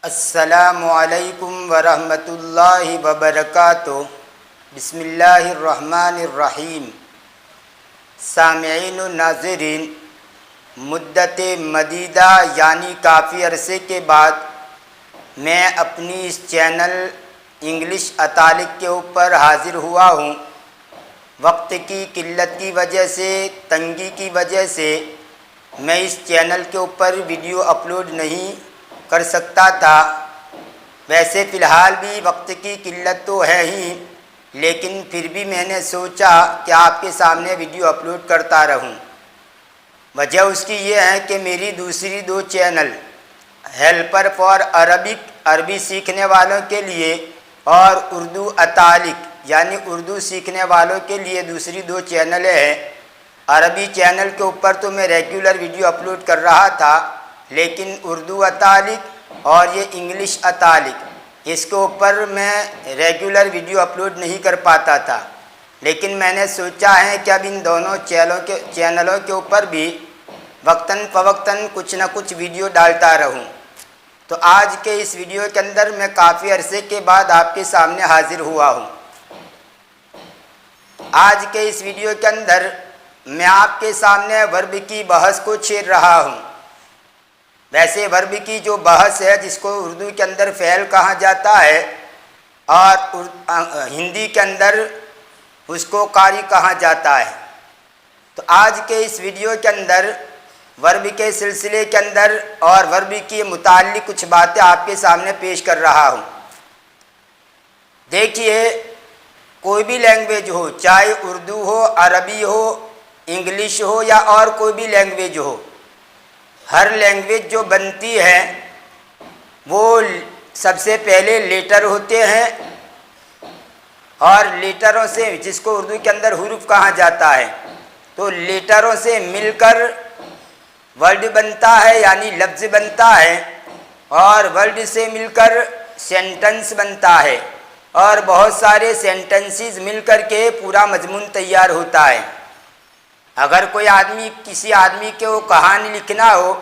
अस्सलामुअलैकुम वरहमतुल्लाहि वबरकातुहू। बिस्मिल्लाहिर्रहमानिर्रहीम। सामिईन व नाज़रीन, मुद्दत मदीदा यानी काफ़ी अरसे के बाद मैं अपनी इस चैनल इंग्लिश अतालिक के ऊपर हाज़िर हुआ हूँ। वक्त की किल्लत की वजह से, तंगी की वजह से मैं इस चैनल के ऊपर वीडियो अपलोड नहीं कर सकता था। वैसे फ़िलहाल भी वक्त की किल्लत तो है ही, लेकिन फिर भी मैंने सोचा कि आपके सामने वीडियो अपलोड करता रहूं। वजह उसकी ये है कि मेरी दूसरी दो चैनल हेल्पर फॉर अरबिक, अरबी सीखने वालों के लिए, और उर्दू अतालिक यानी उर्दू सीखने वालों के लिए दूसरी दो चैनल हैं। अरबी चैनल के ऊपर तो मैं रेगुलर वीडियो अपलोड कर रहा था, लेकिन उर्दू अतालिक और ये इंग्लिश अतालिक, इसके ऊपर मैं रेगुलर वीडियो अपलोड नहीं कर पाता था। लेकिन मैंने सोचा है कि अब इन दोनों चैनलों के ऊपर भी वक्तन फ़वक्तन कुछ न कुछ वीडियो डालता रहूं। तो आज के इस वीडियो के अंदर मैं काफ़ी अरसे के बाद आपके सामने हाजिर हुआ हूं। आज के इस वीडियो के अंदर मैं आपके सामने वर्ब की बहस को छेड़ रहा हूं। वैसे वर्ब की जो बहस है, जिसको उर्दू के अंदर फ़ेल कहा जाता है और हिंदी के अंदर उसको कारी कहा जाता है। तो आज के इस वीडियो के अंदर वर्ब के सिलसिले के अंदर और वर्ब के मुताल्लिक़ कुछ बातें आपके सामने पेश कर रहा हूँ। देखिए, कोई भी लैंग्वेज हो, चाहे उर्दू हो, अरबी हो, इंग्लिश हो या और कोई भी लैंग्वेज हो, हर लैंग्वेज जो बनती है वो सबसे पहले लेटर होते हैं, और लेटरों से, जिसको उर्दू के अंदर हुरूफ कहा जाता है, तो लेटरों से मिलकर वर्ड बनता है यानी लफ्ज़ बनता है, और वर्ड से मिलकर सेंटेंस बनता है, और बहुत सारे सेंटेंसेस मिलकर के पूरा मजमून तैयार होता है। अगर कोई आदमी, किसी आदमी के वो कहानी लिखना हो,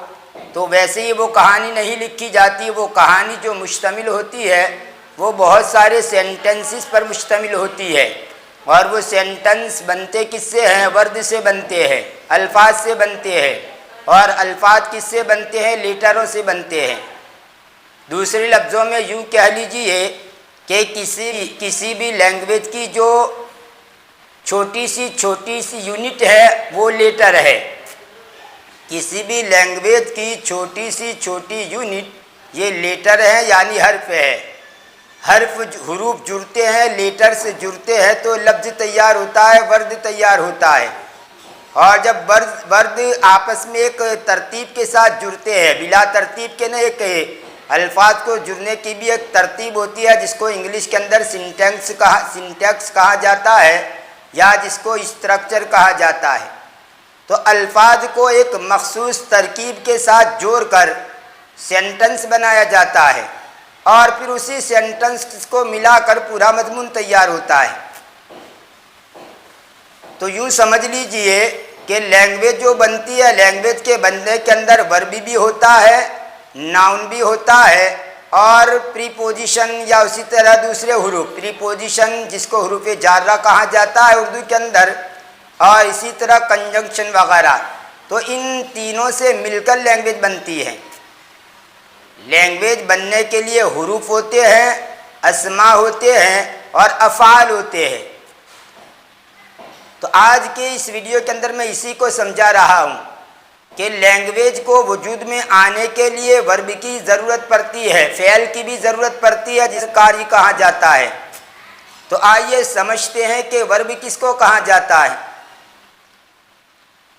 तो वैसे ही वो कहानी नहीं लिखी जाती। वो कहानी जो मुश्तमिल होती है वो बहुत सारे सेंटेंसेस पर मुश्तमिल होती है, और वो सेंटेंस बनते किससे हैं? वर्ड से बनते हैं, अल्फाज से बनते हैं, और अल्फाज किससे बनते हैं? लेटरों से बनते हैं। दूसरे लफ्ज़ों में यूँ कह लीजिए कि किसी भी लैंग्वेज की जो छोटी सी यूनिट है वो लेटर है। किसी भी लैंग्वेज की छोटी यूनिट ये लेटर है यानी हर्फ है। हर्फ हुरूफ जुड़ते हैं, लेटर से जुड़ते हैं तो लफ्ज़ तैयार होता है, वर्ड तैयार होता है। और जब वर्ड आपस में एक तरतीब के साथ जुड़ते हैं, बिला तरतीब के न, एक अल्फाज को जुड़ने की भी एक तरतीब होती है, जिसको इंग्लिश के अंदर सिंटैक्स कहा जाता है, या जिसको स्ट्रक्चर कहा जाता है। तो अल्फाज को एक मखसूस तरकीब के साथ जोड़कर सेंटेंस बनाया जाता है, और फिर उसी सेंटेंस को मिलाकर पूरा मजमून तैयार होता है। तो यूँ समझ लीजिए कि लैंग्वेज जो बनती है, लैंग्वेज के बनने के अंदर वर्ब भी होता है, नाउन भी होता है, और प्रीपोजिशन या उसी तरह दूसरे हुरूफ, प्रीपोजिशन जिसको हुरूफ जारा कहा जाता है उर्दू के अंदर, और इसी तरह कंजंक्शन वगैरह। तो इन तीनों से मिलकर लैंग्वेज बनती है। लैंग्वेज बनने के लिए हुरूफ होते हैं, अस्मा होते हैं, और अफ़ाल होते हैं। तो आज के इस वीडियो के अंदर मैं इसी को समझा रहा हूँ कि लैंग्वेज को वजूद में आने के लिए वर्ब की ज़रूरत पड़ती है, फ़ेल की भी ज़रूरत पड़ती है, जिसे कारी कहा जाता है। तो आइए समझते हैं कि वर्ब किसको कहा जाता है।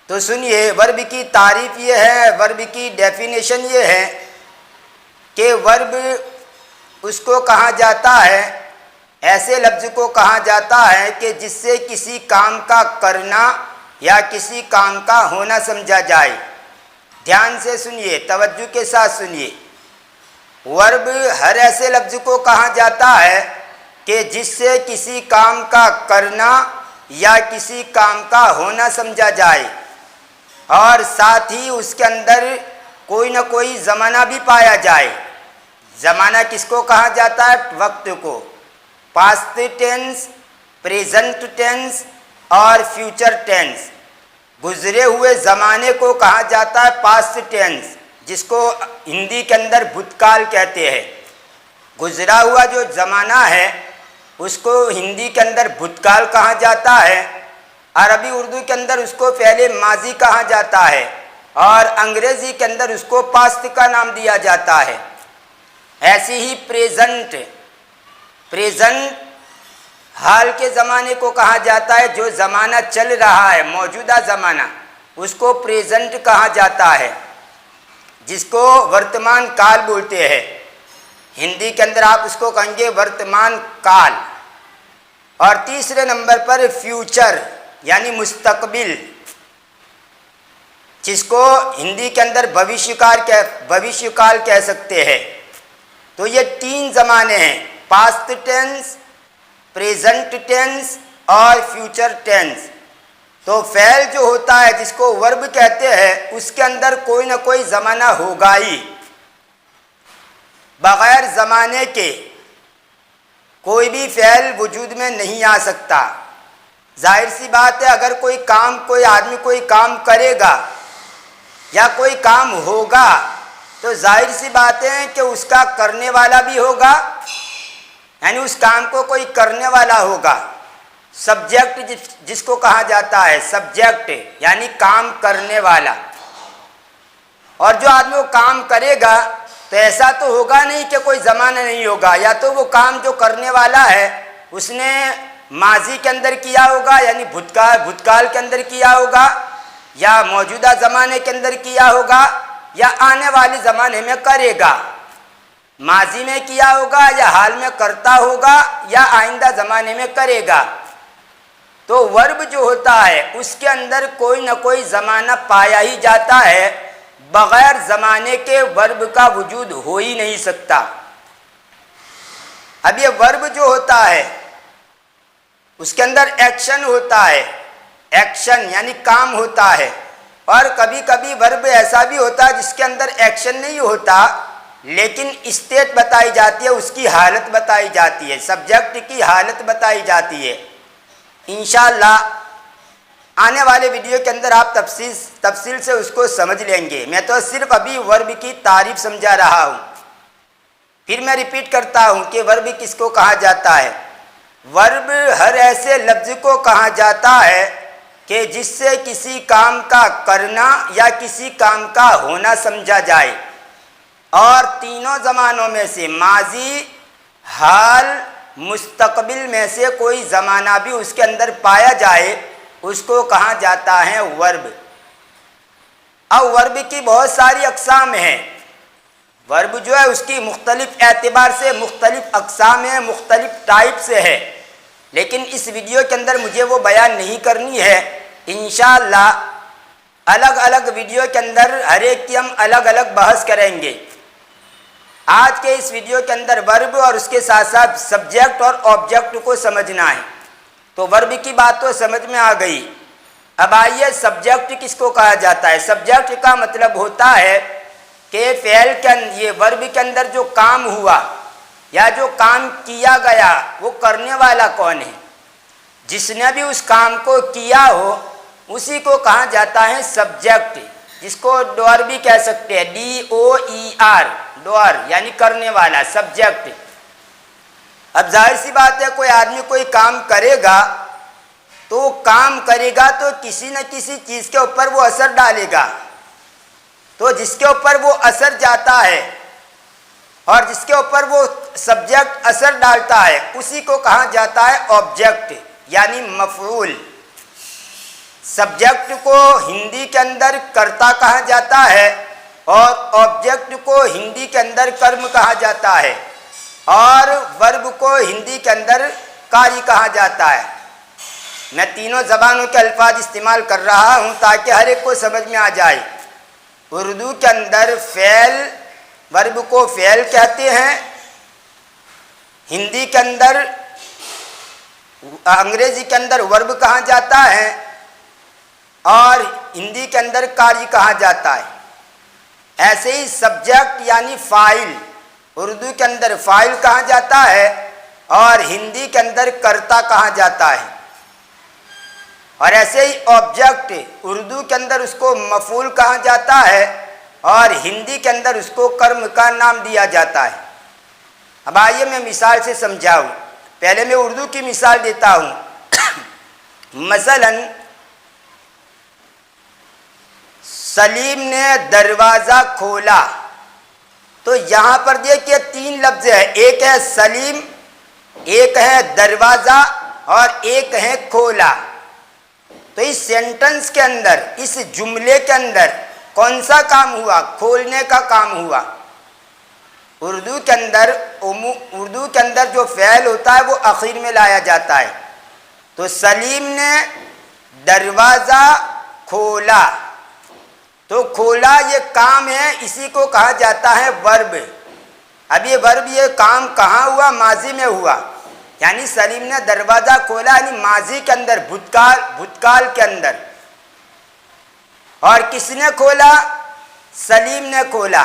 तो सुनिए, वर्ब की तारीफ़ ये है, वर्ब की डेफिनेशन ये है कि वर्ब उसको कहा जाता है, ऐसे लफ्ज़ को कहा जाता है कि जिससे किसी काम का करना या किसी काम का होना समझा जाए। ध्यान से सुनिए, तवज्जो के साथ सुनिए। वर्ब हर ऐसे लफ्ज़ को कहा जाता है कि जिससे किसी काम का करना या किसी काम का होना समझा जाए, और साथ ही उसके अंदर कोई न कोई ज़माना भी पाया जाए। ज़माना किसको कहा जाता है? वक्त को। पास्ट टेंस, प्रेजेंट टेंस और फ्यूचर टेंस। गुजरे हुए ज़माने को कहा जाता है पास्ट टेंस, जिसको हिंदी के अंदर भूतकाल कहते हैं। गुजरा हुआ जो ज़माना है उसको हिंदी के अंदर भूतकाल कहा जाता है। अरबी उर्दू के अंदर उसको पहले माजी कहा जाता है और अंग्रेज़ी के अंदर उसको पास्ट का नाम दिया जाता है। ऐसे ही प्रेजेंट, प्रेजेंट हाल के ज़माने को कहा जाता है। जो ज़माना चल रहा है, मौजूदा ज़माना, उसको प्रेजेंट कहा जाता है, जिसको वर्तमान काल बोलते हैं। हिंदी के अंदर आप उसको कहेंगे वर्तमान काल। और तीसरे नंबर पर फ्यूचर यानी मुस्तकबिल, जिसको हिंदी के अंदर भविष्यकाल कह सकते हैं। तो ये 3 ज़माने हैं, पास्ट टेंस, प्रेजेंट टेंस और फ्यूचर टेंस। तो फ़ेल जो होता है, जिसको वर्ब कहते हैं, उसके अंदर कोई ना कोई ज़माना होगा ही। बग़ैर ज़माने के कोई भी फ़ेल वजूद में नहीं आ सकता। जाहिर सी बात है, अगर कोई आदमी कोई काम करेगा या कोई काम होगा तो जाहिर सी बात है कि उसका करने वाला भी होगा, यानी उस काम को कोई करने वाला होगा। सब्जेक्ट जिसको कहा जाता है, सब्जेक्ट यानी काम करने वाला। और जो आदमी वो काम करेगा तो ऐसा तो होगा नहीं कि कोई ज़माना नहीं होगा। या तो वो काम जो करने वाला है उसने माजी के अंदर किया होगा, यानी भूतकाल के अंदर किया होगा, या मौजूदा ज़माने के अंदर किया होगा, या आने वाले ज़माने में करेगा। माजी में किया होगा या हाल में करता होगा या आइंदा ज़माने में करेगा। तो वर्ब जो होता है उसके अंदर कोई न कोई ज़माना पाया ही जाता है। बग़ैर ज़माने के वर्ब का वजूद हो ही नहीं सकता। अब ये वर्ब जो होता है उसके अंदर एक्शन होता है, एक्शन यानी काम होता है। और कभी कभी वर्ब ऐसा भी होता है जिसके अंदर एक्शन नहीं होता, लेकिन स्टेट बताई जाती है, उसकी हालत बताई जाती है, सब्जेक्ट की हालत बताई जाती है। इंशाअल्लाह आने वाले वीडियो के अंदर आप तफसील से उसको समझ लेंगे। मैं तो सिर्फ अभी वर्ब की तारीफ समझा रहा हूँ। फिर मैं रिपीट करता हूँ कि वर्ब किसको कहा जाता है। वर्ब हर ऐसे लफ्ज़ को कहा जाता है कि जिससे किसी काम का करना या किसी काम का होना समझा जाए, और तीनों ज़मानों में से माजी, हाल, मुस्तकबिल में से कोई ज़माना भी उसके अंदर पाया जाए, उसको कहा जाता है वर्ब। अब वर्ब की बहुत सारी अक़साम हैं। वर्ब जो है उसकी मुख्तलिफ एतबार से मुख्तलिफ अक़साम है, मुख्तलिफ टाइप से है, लेकिन इस वीडियो के अंदर मुझे वो बयान नहीं करनी है। इंशाअल्लाह अलग अलग वीडियो के अंदर हर एक की हम अलग अलग बहस करेंगे। आज के इस वीडियो के अंदर वर्ब और उसके साथ साथ सब्जेक्ट और ऑब्जेक्ट को समझना है। तो वर्ब की बात तो समझ में आ गई। अब आइए सब्जेक्ट किसको कहा जाता है। सब्जेक्ट का मतलब होता है कि फ़ेल के ये वर्ब के अंदर जो काम हुआ या जो काम किया गया वो करने वाला कौन है, जिसने भी उस काम को किया हो उसी को कहा जाता है सब्जेक्ट, जिसको डोअर भी कह सकते हैं, DOER, डोअर यानी करने वाला, सब्जेक्ट। अब जाहिर सी बात है, कोई आदमी कोई काम करेगा तो वो काम करेगा तो किसी न किसी चीज़ के ऊपर वो असर डालेगा। तो जिसके ऊपर वो असर जाता है और जिसके ऊपर वो सब्जेक्ट असर डालता है उसी को कहा जाता है ऑब्जेक्ट यानी मफ़ऊल। सब्जेक्ट को हिंदी के अंदर कर्ता कहा जाता है और ऑब्जेक्ट को हिंदी के अंदर कर्म कहा जाता है, और वर्ब को हिंदी के अंदर कार्य कहा जाता है। मैं तीनों ज़बानों के अल्फाज इस्तेमाल कर रहा हूँ ताकि हर एक को समझ में आ जाए। उर्दू के अंदर फ़ेल, वर्ब को फ़ेल कहते हैं, हिंदी के अंदर, अंग्रेज़ी के अंदर वर्ब कहा जाता है और हिंदी के अंदर कार्य कहा जाता है। ऐसे ही सब्जेक्ट यानी फ़ाइल उर्दू के अंदर फाइल कहा जाता है और हिंदी के अंदर कर्ता कहा जाता है। और ऐसे ही ऑब्जेक्ट उर्दू के अंदर उसको मफूल कहा जाता है और हिंदी के अंदर उसको कर्म का नाम दिया जाता है। अब आइए मैं मिसाल से समझाऊं। पहले मैं उर्दू की मिसाल देता हूं। मसलन सलीम ने दरवाज़ा खोला, तो यहाँ पर देखिए 3 लफ्ज़ है, एक है सलीम, एक है दरवाज़ा और एक है खोला। तो इस सेंटेंस के अंदर, इस जुमले के अंदर कौन सा काम हुआ? खोलने का काम हुआ। उर्दू के अंदर जो फ़ेल होता है वो आखिर में लाया जाता है। तो सलीम ने दरवाज़ा खोला, तो खोला ये काम है, इसी को कहा जाता है वर्ब। अब ये वर्ब, ये काम कहाँ हुआ? माजी में हुआ। यानी सलीम ने दरवाज़ा खोला यानी माजी के अंदर, भूतकाल के अंदर। और किसने खोला? सलीम ने खोला।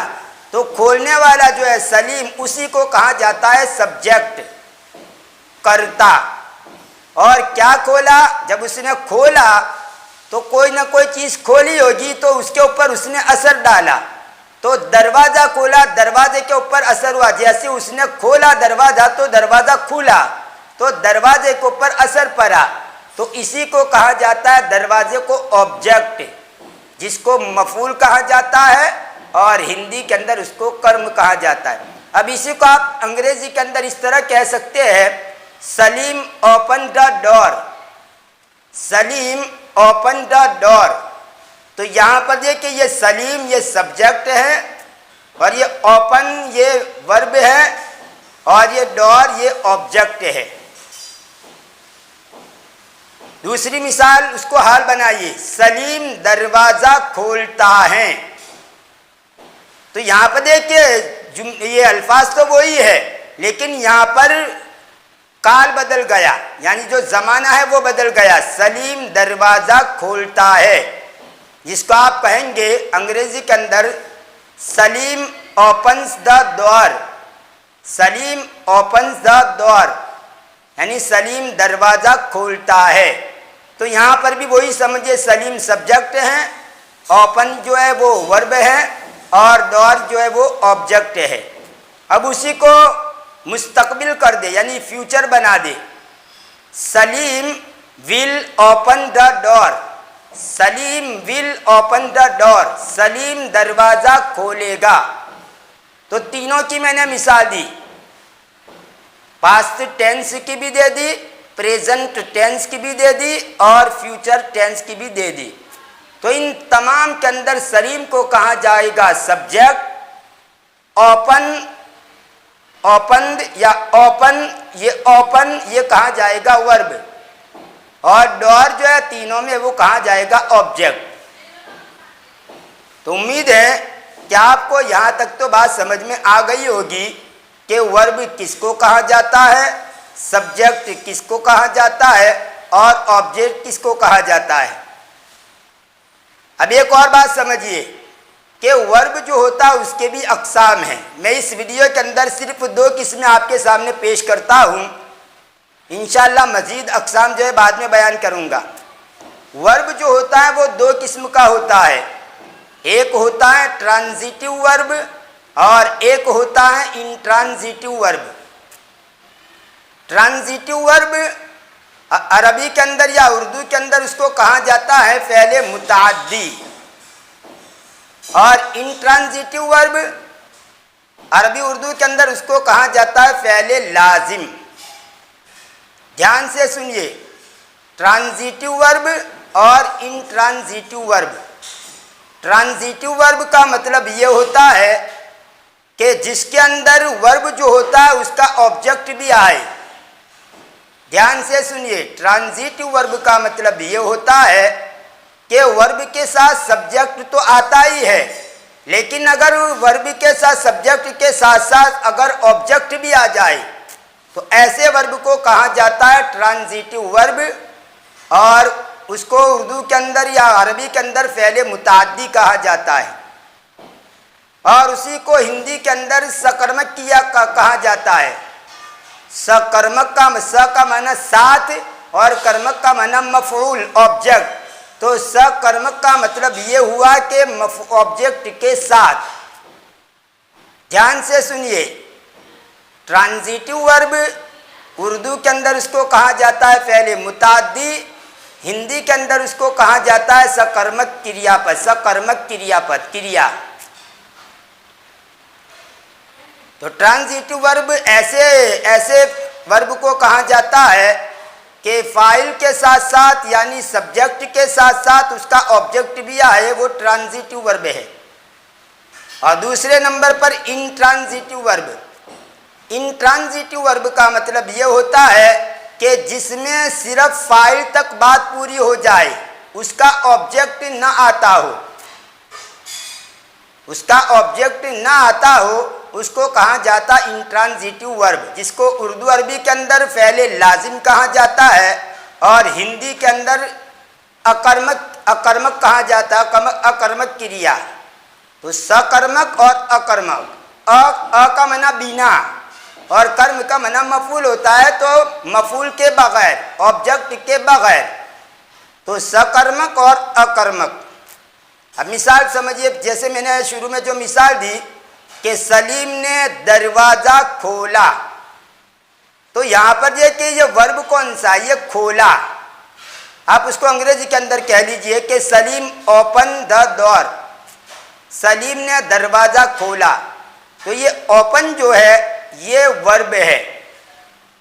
तो खोलने वाला जो है सलीम, उसी को कहा जाता है सब्जेक्ट, कर्ता। और क्या खोला? जब उसने खोला तो कोई ना कोई चीज़ खोली होगी, तो उसके ऊपर उसने असर डाला। तो दरवाज़ा खोला, दरवाजे के ऊपर असर हुआ। जैसे उसने खोला दरवाज़ा तो दरवाज़ा खुला, तो दरवाजे के ऊपर असर पड़ा। तो इसी को कहा जाता है दरवाजे को ऑब्जेक्ट, जिसको मफूल कहा जाता है और हिंदी के अंदर उसको कर्म कहा जाता है। अब इसी को आप अंग्रेजी के अंदर इस तरह कह सकते हैं, Salim open the door, Salim open the door. तो यहाँ पर देखिए ये सलीम ये सब्जेक्ट है और ये ओपन ये वर्ब है और ये डोर ये ऑब्जेक्ट है। दूसरी मिसाल उसको हाल बनाइए, सलीम दरवाज़ा खोलता है। तो यहाँ पर देखिए ये अल्फाज तो वही है, लेकिन यहाँ पर काल बदल गया, यानी जो ज़माना है वो बदल गया। सलीम दरवाज़ा खोलता है, जिसको आप कहेंगे अंग्रेज़ी के अंदर Salim opens the door, Salim opens the door, यानी सलीम दरवाज़ा खोलता है। तो यहाँ पर भी वही समझिए, सलीम सब्जेक्ट है, ओपन जो है वो वर्ब है और डोर जो है वो ऑब्जेक्ट है। अब उसी को मुस्तकबिल कर दे, यानी फ्यूचर बना दे। Salim will open the door, Salim will open the door, Salim दरवाज़ा खोलेगा। तो तीनों की मैंने मिसाल दी, पास्ट टेंस की भी दे दी, प्रेजेंट टेंस की भी दे दी और फ्यूचर टेंस की भी दे दी। तो इन तमाम के अंदर सलीम को कहा जाएगा सब्जेक्ट, ओपन ओपन या ओपन ये कहा जाएगा वर्ब, और डोर जो है तीनों में वो कहा जाएगा ऑब्जेक्ट। तो उम्मीद है कि आपको यहाँ तक तो बात समझ में आ गई होगी कि वर्ब किसको कहा जाता है, सब्जेक्ट किसको कहा जाता है और ऑब्जेक्ट किसको कहा जाता है। अब एक और बात समझिए कि वर्ब जो होता है उसके भी अक़साम हैं। मैं इस वीडियो के अंदर सिर्फ 2 किस्में आपके सामने पेश करता हूँ, इंशाअल्लाह मज़ीद अक़साम जो है बाद में बयान करूँगा। वर्ब जो होता है वो 2 किस्म का होता है, एक होता है ट्रांजिटिव वर्ब और एक होता है इंट्रांजिटिव वर्ब। ट्रांजिटिव वर्ब अरबी के अंदर या उर्दू के अंदर उसको कहा जाता है फ़ेल मुतअद्दी, और इंट्रांजिटिव वर्ब अरबी उर्दू के अंदर उसको कहा जाता है फ़ेल लाजिम। ध्यान से सुनिए, ट्रांजिटिव वर्ब और इंट्रांजिटिव वर्ब। ट्रांजिटिव वर्ब का मतलब ये होता है कि जिसके अंदर वर्ब जो होता है उसका ऑब्जेक्ट भी आए। ध्यान से सुनिए, ट्रांजिटिव वर्ब का मतलब ये होता है कि वर्ब के साथ सब्जेक्ट तो आता ही है, लेकिन अगर वर्ब के साथ सब्जेक्ट के साथ साथ अगर ऑब्जेक्ट भी आ जाए तो ऐसे वर्ब को कहा जाता है ट्रांजिटिव वर्ब, और उसको उर्दू के अंदर या अरबी के अंदर फ़ेल मुतअद्दी कहा जाता है। और उसी को हिंदी के अंदर सकर्मक क्रिया कहा जाता है। सकर्मक का स का माना साथ और कर्मक का माना मफऊल ऑब्जेक्ट। तो सकर्मक का मतलब ये हुआ कि ऑब्जेक्ट के साथ। ध्यान से सुनिए, ट्रांजिटिव वर्ब उर्दू के अंदर उसको कहा जाता है फ़ेल मुताद्दी, हिंदी के अंदर उसको कहा जाता है सकर्मक क्रियापद। सकर्मक क्रियापद क्रिया। तो ट्रांजिटिव वर्ब ऐसे वर्ब को कहा जाता है कि फाइल के साथ साथ यानी सब्जेक्ट के साथ साथ उसका ऑब्जेक्ट भी आए, वो ट्रांजिटिव वर्ब है। और दूसरे नंबर पर इंट्रांजिटिव वर्ब। इंट्रांजिटिव वर्ब का मतलब ये होता है कि जिसमें सिर्फ फाइल तक बात पूरी हो जाए, उसका ऑब्जेक्ट न आता हो, उसका ऑब्जेक्ट न आता हो, उसको कहा जाता इंट्रांजिटिव वर्ब, जिसको उर्दू अरबी के अंदर फ़ेल लाजिम कहा जाता है और हिंदी के अंदर अकर्मक कहा जाता है, अकर्मक क्रिया। तो सकर्मक और अकर्मक, अ का मना बिना और कर्म का मना मफूल होता है, तो मफूल के बगैर, ऑब्जेक्ट के बगैर। तो सकर्मक और अकर्मक। अब मिसाल समझिए, जैसे मैंने शुरू में जो मिसाल दी कि सलीम ने दरवाज़ा खोला, तो यहाँ पर देखिए ये वर्ब कौन सा, ये खोला। आप उसको अंग्रेजी के अंदर कह लीजिए कि Salim open the door, Salim ने दरवाज़ा खोला। तो ये ओपन जो है ये वर्ब है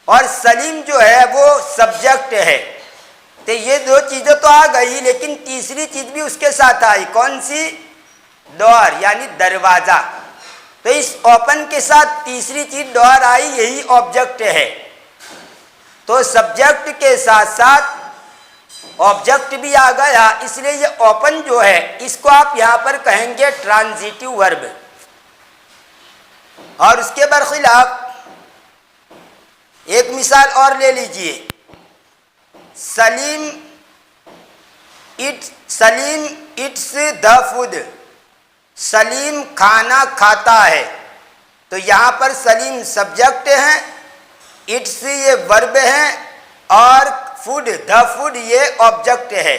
और सलीम जो है वो सब्जेक्ट है। तो ये दो चीज़ें तो आ गई, लेकिन तीसरी चीज़ भी उसके साथ आई। कौन सी? डोर यानी दरवाज़ा। तो इस ओपन के साथ तीसरी चीज़ डोर आई, यही ऑब्जेक्ट है। तो सब्जेक्ट के साथ साथ ऑब्जेक्ट भी आ गया, इसलिए ये ओपन जो है इसको आप यहाँ पर कहेंगे ट्रांजिटिव वर्ब। और उसके बरखिलाफ एक मिसाल और ले लीजिए, Salim it's the food, Salim खाना खाता है। तो यहाँ पर सलीम सब्जेक्ट है, इट्स ये वर्ब है और फूड द फूड ये ऑब्जेक्ट है।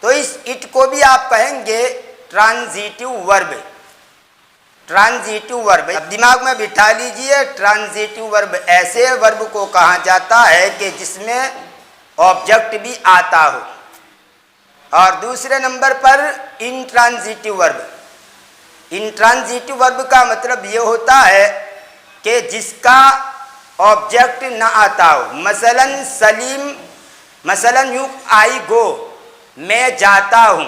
तो इस इट को भी आप कहेंगे ट्रांजिटिव वर्ब। ट्रांजिटिव वर्ब, अब दिमाग में बिठा लीजिए, ट्रांजिटिव वर्ब ऐसे वर्ब को कहा जाता है कि जिसमें ऑब्जेक्ट भी आता हो। और दूसरे नंबर पर इंट्रांजिटिव वर्ब। इंट्रांजिटिव वर्ब का मतलब ये होता है कि जिसका ऑब्जेक्ट ना आता हो। मसलन यूँ आई गो, मैं जाता हूँ।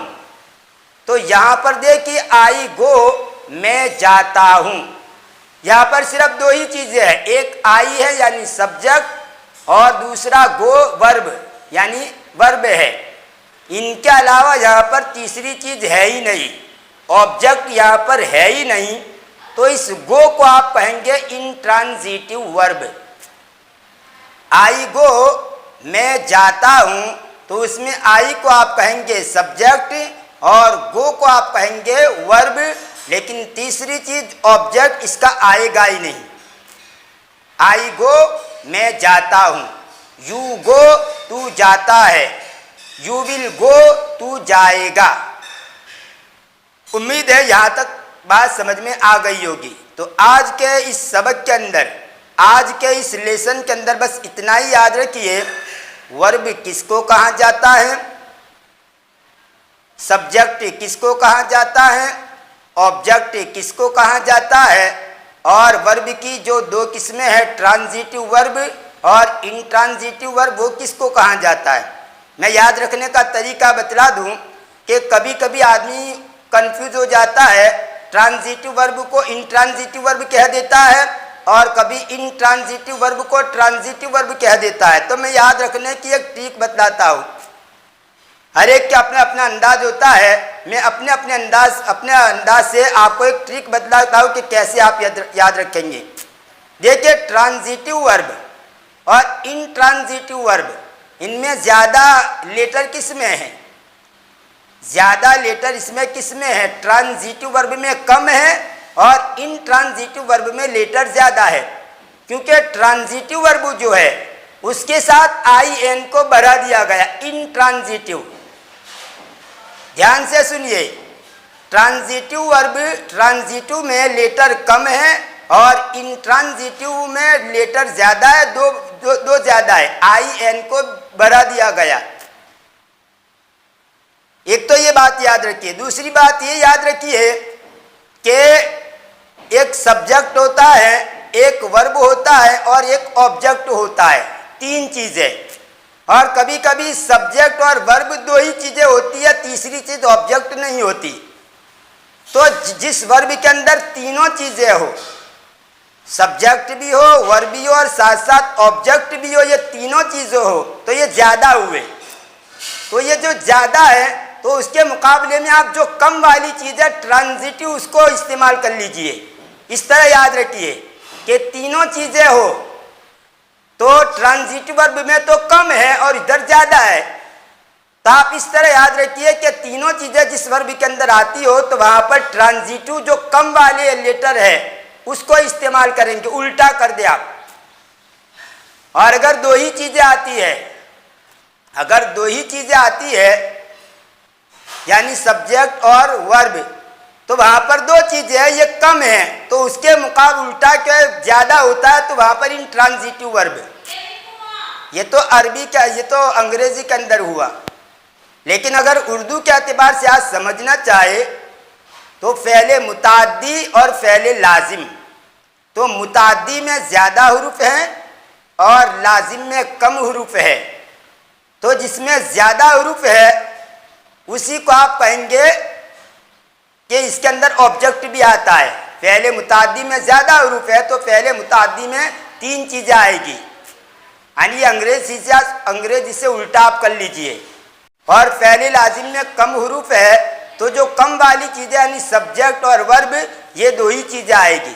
तो यहाँ पर देखिए आई गो, मैं जाता हूँ। यहाँ पर सिर्फ दो ही चीज़ें हैं, एक आई है यानी सब्जेक्ट और दूसरा गो वर्ब यानी वर्ब है। इनके अलावा यहाँ पर तीसरी चीज़ है ही नहीं, ऑब्जेक्ट यहाँ पर है ही नहीं। तो इस गो को आप कहेंगे इंट्रांजिटिव वर्ब। आई गो, मैं जाता हूँ, तो उसमें आई को आप कहेंगे सब्जेक्ट और गो को आप कहेंगे वर्ब, लेकिन तीसरी चीज ऑब्जेक्ट इसका आएगा ही नहीं। आई गो, मैं जाता हूँ। यू गो, तू जाता है। यू विल गो, तू जाएगा। उम्मीद है यहाँ तक बात समझ में आ गई होगी। तो आज के इस सबक के अंदर, आज के इस लेसन के अंदर बस इतना ही याद रखिए, वर्ब किसको कहा जाता है, सब्जेक्ट किसको कहा जाता है, ऑब्जेक्ट किसको कहा जाता है, और वर्ब की जो दो किस्में हैं ट्रांजिटिव वर्ब और इंट्रांजिटिव वर्ब, वो किसको कहा जाता है। मैं याद रखने का तरीका बतला दूं कि कभी कभी आदमी कंफ्यूज हो जाता है, ट्रांजिटिव वर्ब को इंट्रांजिटिव वर्ब कह देता है और कभी इंट्रांजिटिव वर्ब को ट्रांजिटिव वर्ब कह देता है। तो मैं याद रखने की एक ट्रिक बतलाता हूँ। हर एक का अपना अपना अंदाज होता है, मैं अपने अंदाज से आपको एक ट्रिक बतलाता हूँ कि कैसे आप याद रखेंगे। देखिए, ट्रांजिटिव वर्ब और इंट्रांजिटिव वर्ब, इनमें ज़्यादा लेटर किस में है, ज़्यादा लेटर इसमें किस में है, ट्रांजिटिव वर्ब में कम है और इंट्रांजिटिव वर्ब में लेटर ज़्यादा है, क्योंकि ट्रांजिटिव वर्ब जो है उसके साथ IN को बढ़ा दिया गया, इंट्रांजिटिव। ध्यान से सुनिए, ट्रांजिटिव वर्ब ट्रांजिटिव में लेटर कम है और इंट्रांजिटिव में लेटर ज़्यादा है, दो ज़्यादा है, IN को बढ़ा दिया गया। एक तो ये बात याद रखिए। दूसरी बात ये याद रखिए कि एक सब्जेक्ट होता है, एक वर्ब होता है और एक ऑब्जेक्ट होता है, तीन चीज़ें। और कभी कभी सब्जेक्ट और वर्ब दो ही चीज़ें होती है, तीसरी चीज़ ऑब्जेक्ट नहीं होती। तो जिस वर्ब के अंदर तीनों चीज़ें हो, सब्जेक्ट भी हो, वर्ब भी हो और साथ साथ ऑब्जेक्ट भी हो, ये तीनों चीज़ें हो, तो ये ज़्यादा हुए। तो ये जो ज़्यादा है, तो उसके मुकाबले में आप जो कम वाली चीज़ है ट्रांजिटिव, उसको इस्तेमाल कर लीजिए। इस तरह याद रखिए कि तीनों चीज़ें हो तो ट्रांजिटिव वर्ब में तो कम है और इधर ज़्यादा है। तो आप इस तरह याद रखिए कि तीनों चीज़ें जिस वर्ब के अंदर आती हो तो वहाँ पर ट्रांजिटिव जो कम वाले लेटर है उसको इस्तेमाल करेंगे, उल्टा कर दे आप। और अगर दो ही चीज़ें आती है, अगर दो ही चीज़ें आती है यानी सब्जेक्ट और वर्ब, तो वहाँ पर दो चीज़ें हैं, ये कम है, तो उसके मुकाबले उल्टा क्या ज़्यादा होता है, तो वहाँ पर इंट्रांजिटिव वर्ब। ये तो अरबी का, ये तो अंग्रेजी के अंदर हुआ। लेकिन अगर उर्दू के एतबार से आज समझना चाहे तो फ़ेले मुताद्दी और फ़ेले लाजिम, तो मुताद्दी में ज़्यादा हुरूफ हैं और लाजिम में कम हुरूफ है। तो जिसमें ज़्यादा हुरूफ है उसी को आप कहेंगे कि इसके अंदर ऑब्जेक्ट भी आता है। फ़ेले मुताद्दी में ज़्यादा हुरूफ है तो फ़ेले मुताद्दी में तीन चीज़ें आएगी, यानी अंग्रेजी से उल्टा आप कर लीजिए। और फ़ेले लाजिम में कम हुरूफ है तो जो कम वाली चीज़ें यानी सब्जेक्ट और वर्ब, ये दो ही चीज़ें आएगी।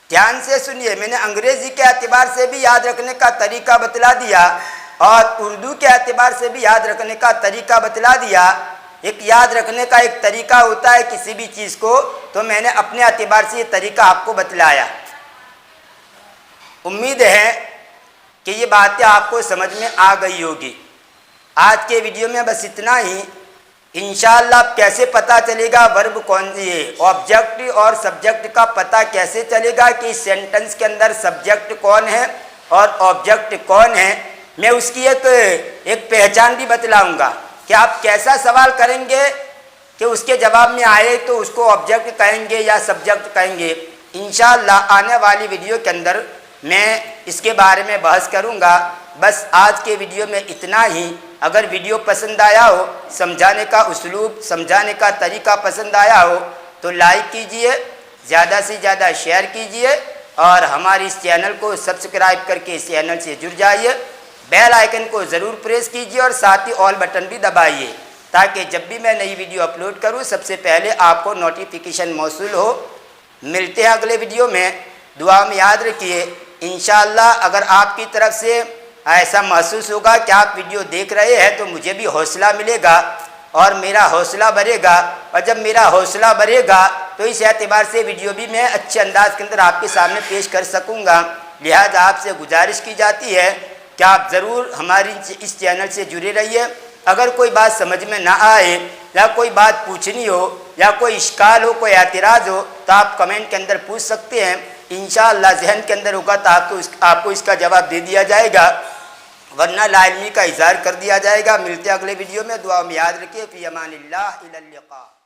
ध्यान से सुनिए, मैंने अंग्रेजी के एतबार से भी याद रखने का तरीका बतला दिया और उर्दू के एतबार से भी याद रखने का तरीका बतला दिया। एक याद रखने का एक तरीका होता है किसी भी चीज़ को, तो मैंने अपने एतबार से ये तरीका आपको बतलाया। उम्मीद है कि ये बातें आपको समझ में आ गई होगी। आज के वीडियो में बस इतना ही। इंशाअल्लाह कैसे पता चलेगा वर्ब कौन सी है, ऑब्जेक्ट और सब्जेक्ट का पता कैसे चलेगा कि इस सेंटेंस के अंदर सब्जेक्ट कौन है और ऑब्जेक्ट कौन है, मैं उसकी एक पहचान भी बतलाऊंगा कि आप कैसा सवाल करेंगे कि उसके जवाब में आए तो उसको ऑब्जेक्ट कहेंगे या सब्जेक्ट कहेंगे। इंशाअल्लाह आने वाली वीडियो के अंदर मैं इसके बारे में बहस करूंगा। बस आज के वीडियो में इतना ही। अगर वीडियो पसंद आया हो, समझाने का उस्लूब, समझाने का तरीका पसंद आया हो तो लाइक कीजिए, ज़्यादा से ज़्यादा शेयर कीजिए और हमारे इस चैनल को सब्सक्राइब करके इस चैनल से जुड़ जाइए। बेल आइकन को ज़रूर प्रेस कीजिए और साथ ही ऑल बटन भी दबाइए ताकि जब भी मैं नई वीडियो अपलोड करूं सबसे पहले आपको नोटिफिकेशन मौसूल हो। मिलते हैं अगले वीडियो में। दुआ में याद रखिए, इंशाअल्लाह अगर आपकी तरफ से ऐसा महसूस होगा कि आप वीडियो देख रहे हैं तो मुझे भी हौसला मिलेगा और मेरा हौसला बढ़ेगा। और जब मेरा हौसला बढ़ेगा तो इस एतबार से वीडियो भी मैं अच्छे अंदाज के अंदर आपके सामने पेश कर सकूँगा। लिहाजा आपसे गुजारिश की जाती है कि आप ज़रूर हमारी इस चैनल से जुड़े रहिए। अगर कोई बात समझ में ना आए या कोई बात पूछनी हो या कोई इश्काल हो, कोई एतराज़ हो तो आप कमेंट के अंदर पूछ सकते हैं। इंशाअल्लाह जहन के अंदर होगा तो आपको इसका जवाब दे दिया जाएगा, वरना लाइल्मी का इज़हार कर दिया जाएगा। मिलते अगले वीडियो में। दुआ में याद रखिए। फ़ी अमानिल्लाह, इला लिक़ा।